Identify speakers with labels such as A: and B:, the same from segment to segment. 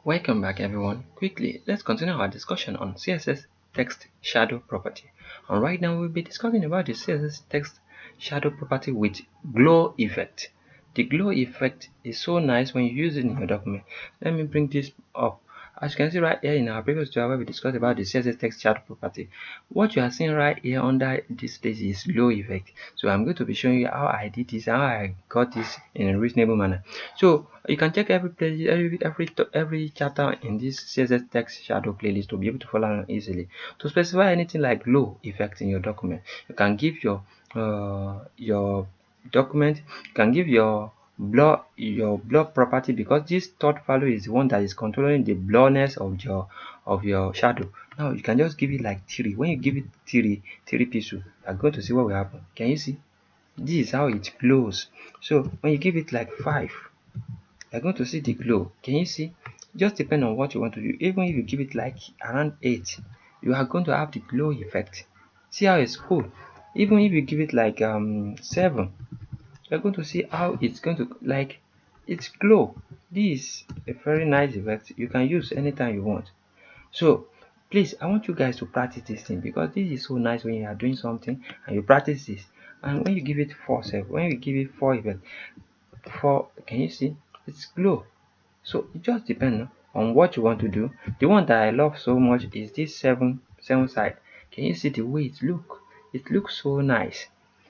A: Welcome back everyone. Quickly, let's continue our discussion on CSS Text Shadow property. And right now we'll be discussing about the CSS Text Shadow property with glow effect. The glow effect is so nice when you use it in your document. Let me bring this up. As you can see right here in our previous tutorial where we discussed about the CSS Text Shadow property, what you are seeing right here under this place is glow effect. So I'm going to be showing you how I did this, how I got this in a reasonable manner. So you can check every playlist, every chapter in this CSS Text Shadow playlist to be able to follow along easily. To specify anything like glow effect in your document, you can give your document, you can give your blur property, because this third value is the one that is controlling the blurriness of your shadow. Now you can just give it like 3. When you give it 3 pixels, you are going to see what will happen. Can you see? This is how it glows. So when you give it like 5, you're going to see the glow. Can you see? Just depend on what you want to do. Even if you give it like around 8, you are going to have the glow effect. See how it's cool. Even if you give it like 7, you're going to see how it's going to like it's glow. This is a very nice effect you can use anytime you want. So please, I want you guys to practice this thing, because this is so nice when you are doing something and you practice this. And when you give it 4 when you give it 4 effect, 4, can you see? It's glow. So it just depends on what you want to do. The one that I love so much is this 7 side. Can you see the way it look? It looks so nice.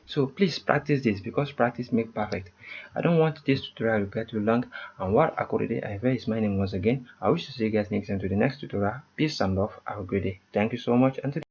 A: So please practice this, because practice makes perfect. I don't want this tutorial to get too long. And what akorede ayofe is my name once again. I wish to see you guys next time to the next tutorial. Peace and love. Have a great day. Thank you so much. Until